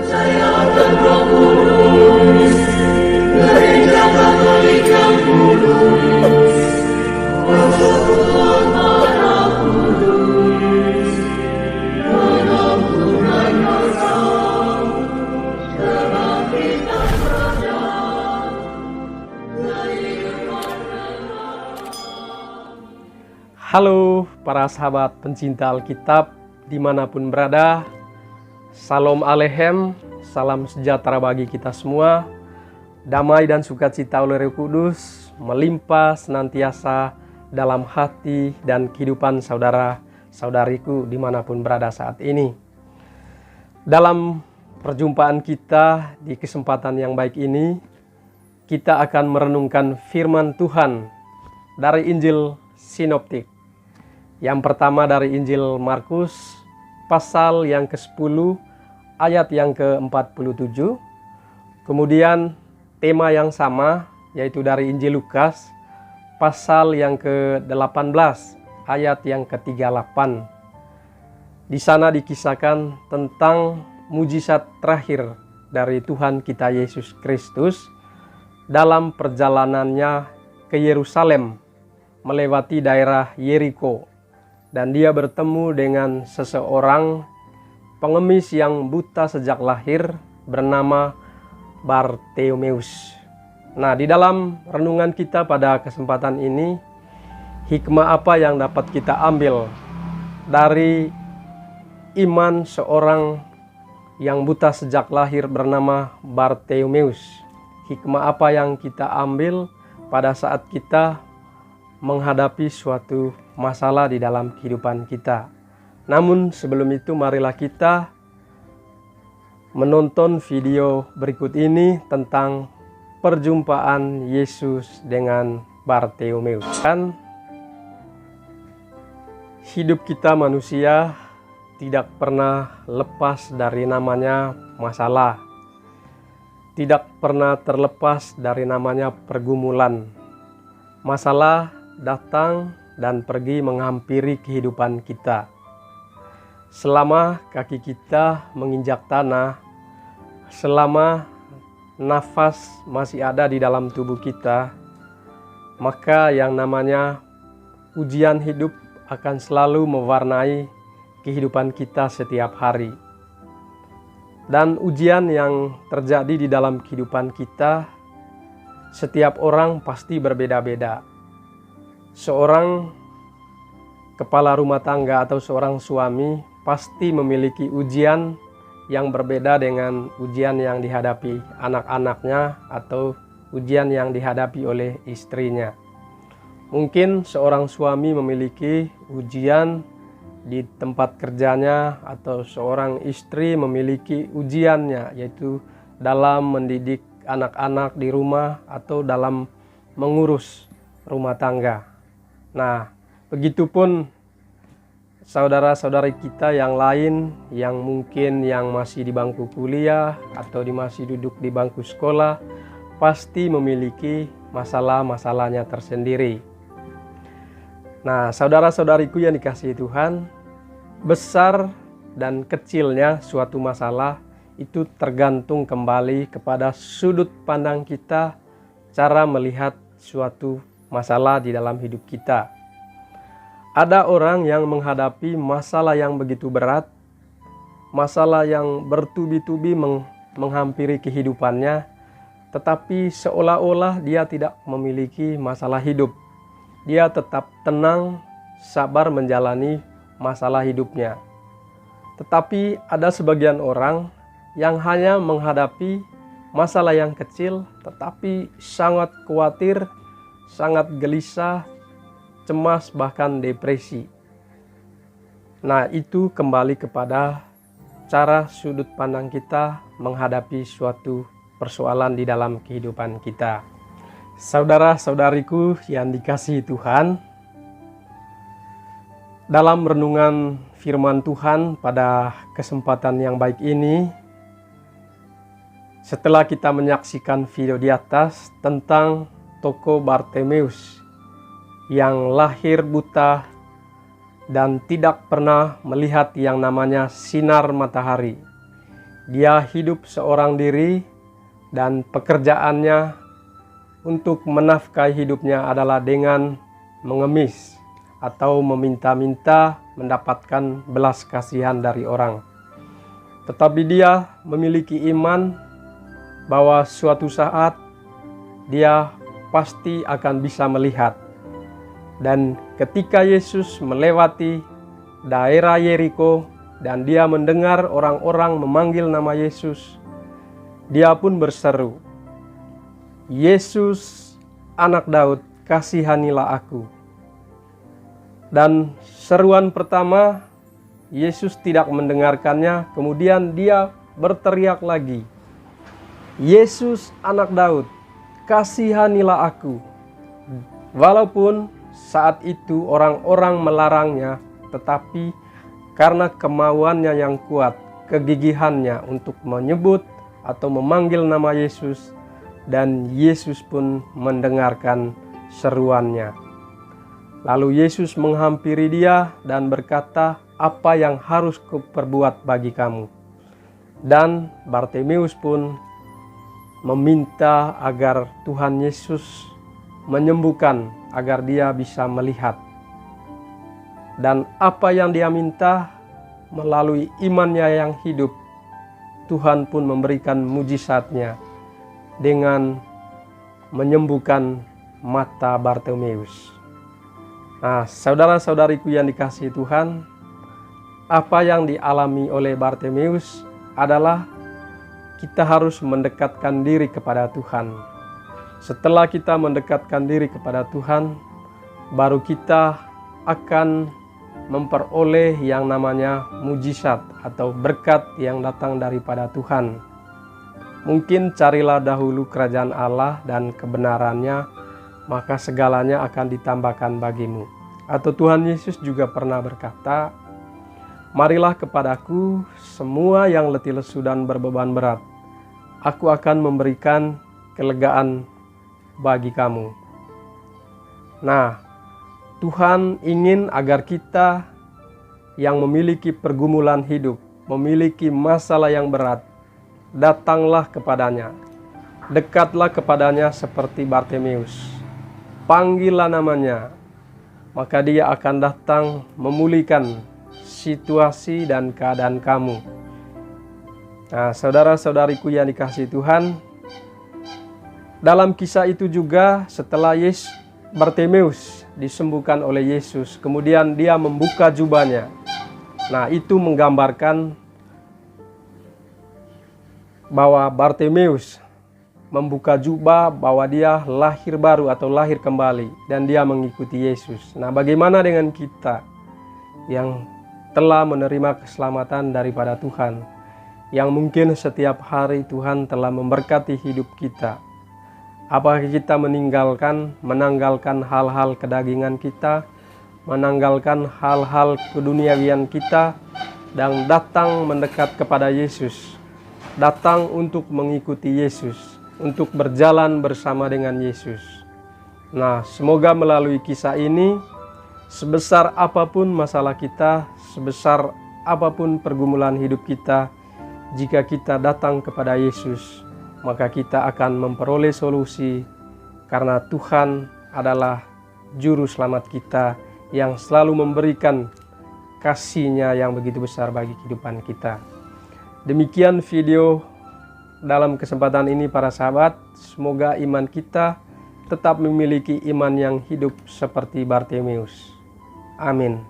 Percaya akan Roh Kudus, Gereja Katolik yang kudus, persekutuan darah kudus, pengampunan dosa, kebangkitan badan, kehidupan kekal. Halo para sahabat pencinta Alkitab dimanapun berada. Salam Alehem, salam sejahtera bagi kita semua. Damai dan sukacita oleh Roh Kudus melimpah senantiasa dalam hati dan kehidupan saudara-saudariku dimanapun berada saat ini. Dalam perjumpaan kita di kesempatan yang baik ini, kita akan merenungkan firman Tuhan dari Injil Sinoptik. Yang pertama dari Injil Markus, pasal yang ke-10, ayat yang ke-47. Kemudian tema yang sama, yaitu dari Injil Lukas, pasal yang ke-18, ayat yang ke-38. Di sana dikisahkan tentang mujizat terakhir dari Tuhan kita Yesus Kristus dalam perjalanannya ke Yerusalem melewati daerah Yeriko. Dan dia bertemu dengan seseorang pengemis yang buta sejak lahir bernama Bartemeus. Nah, di dalam renungan kita pada kesempatan ini, hikmah apa yang dapat kita ambil dari iman seorang yang buta sejak lahir bernama Bartemeus? Hikmah apa yang kita ambil pada saat kita menghadapi suatu masalah di dalam kehidupan kita? Namun sebelum itu marilah kita menonton video berikut ini tentang perjumpaan Yesus dengan Bartemeus. Kan hidup kita manusia tidak pernah lepas dari namanya masalah. Tidak pernah terlepas dari namanya pergumulan. Masalah datang dan pergi menghampiri kehidupan kita. Selama kaki kita menginjak tanah, selama nafas masih ada di dalam tubuh kita, maka yang namanya ujian hidup akan selalu mewarnai kehidupan kita setiap hari. Dan ujian yang terjadi di dalam kehidupan kita, setiap orang pasti berbeda-beda. Seorang kepala rumah tangga atau seorang suami pasti memiliki ujian yang berbeda dengan ujian yang dihadapi anak-anaknya atau ujian yang dihadapi oleh istrinya. Mungkin seorang suami memiliki ujian di tempat kerjanya atau seorang istri memiliki ujiannya, yaitu dalam mendidik anak-anak di rumah atau dalam mengurus rumah tangga. Nah, begitupun saudara-saudari kita yang lain yang mungkin yang masih di bangku kuliah atau masih duduk di bangku sekolah pasti memiliki masalah-masalahnya tersendiri. Nah, saudara-saudariku yang dikasihi Tuhan, besar dan kecilnya suatu masalah itu tergantung kembali kepada sudut pandang kita, cara melihat suatu masalah di dalam hidup kita. Ada orang yang menghadapi masalah yang begitu berat, masalah yang bertubi-tubi menghampiri kehidupannya, tetapi seolah-olah dia tidak memiliki masalah hidup. Dia tetap tenang, sabar menjalani masalah hidupnya. Tetapi ada sebagian orang yang hanya menghadapi masalah yang kecil, tetapi sangat khawatir, sangat gelisah, cemas, bahkan depresi. Nah, itu kembali kepada cara sudut pandang kita menghadapi suatu persoalan di dalam kehidupan kita. Saudara-saudariku yang dikasihi Tuhan, dalam renungan firman Tuhan pada kesempatan yang baik ini, setelah kita menyaksikan video di atas tentang tokoh Bartemeus yang lahir buta dan tidak pernah melihat yang namanya sinar matahari, Dia hidup seorang diri dan pekerjaannya untuk menafkahi hidupnya adalah dengan mengemis atau meminta-minta mendapatkan belas kasihan dari orang. Tetapi dia memiliki iman bahwa suatu saat dia pasti akan bisa melihat. Dan ketika Yesus melewati daerah Yeriko dan dia mendengar orang-orang memanggil nama Yesus, dia pun berseru, "Yesus, Anak Daud, kasihanilah aku." Dan seruan pertama, Yesus tidak mendengarkannya, kemudian dia berteriak lagi, "Yesus, Anak Daud, kasihanilah aku." Walaupun saat itu orang-orang melarangnya, tetapi karena kemauannya yang kuat, kegigihannya untuk menyebut atau memanggil nama Yesus, dan Yesus pun mendengarkan seruannya. Lalu Yesus menghampiri dia dan berkata, "Apa yang harus kuperbuat bagi kamu?" Dan Bartimeus pun meminta agar Tuhan Yesus menyembuhkan agar dia bisa melihat. Dan apa yang dia minta, melalui imannya yang hidup, Tuhan pun memberikan mujizatnya dengan menyembuhkan mata Bartimeus. Nah, saudara-saudariku yang dikasihi Tuhan, apa yang dialami oleh Bartimeus adalah kita harus mendekatkan diri kepada Tuhan. Setelah kita mendekatkan diri kepada Tuhan, baru kita akan memperoleh yang namanya mujizat atau berkat yang datang daripada Tuhan. Mungkin carilah dahulu kerajaan Allah dan kebenarannya, maka segalanya akan ditambahkan bagimu. Atau Tuhan Yesus juga pernah berkata, "Marilah kepadaku semua yang letih lesu dan berbeban berat, aku akan memberikan kelegaan bagi kamu." Nah, Tuhan ingin agar kita yang memiliki pergumulan hidup, memiliki masalah yang berat, datanglah kepadanya. Dekatlah kepadanya seperti Bartimeus. Panggillah namanya, maka dia akan datang memulihkan situasi dan keadaan kamu. Nah, saudara-saudariku yang dikasihi Tuhan, dalam kisah itu juga setelah Bartimeus disembuhkan oleh Yesus, kemudian dia membuka jubahnya. Nah, itu menggambarkan bahwa Bartimeus membuka jubah, bahwa dia lahir baru atau lahir kembali dan dia mengikuti Yesus. Nah, bagaimana dengan kita yang telah menerima keselamatan daripada Tuhan, yang mungkin setiap hari Tuhan telah memberkati hidup kita? Apakah kita menanggalkan hal-hal kedagingan kita, menanggalkan hal-hal keduniawian kita, dan datang mendekat kepada Yesus, datang untuk mengikuti Yesus, untuk berjalan bersama dengan Yesus? Nah, semoga melalui kisah ini, sebesar apapun masalah kita, sebesar apapun pergumulan hidup kita, jika kita datang kepada Yesus, maka kita akan memperoleh solusi, karena Tuhan adalah juru selamat kita yang selalu memberikan kasih-Nya yang begitu besar bagi kehidupan kita. Demikian video dalam kesempatan ini para sahabat. Semoga iman kita tetap memiliki iman yang hidup seperti Bartimeus. Amin.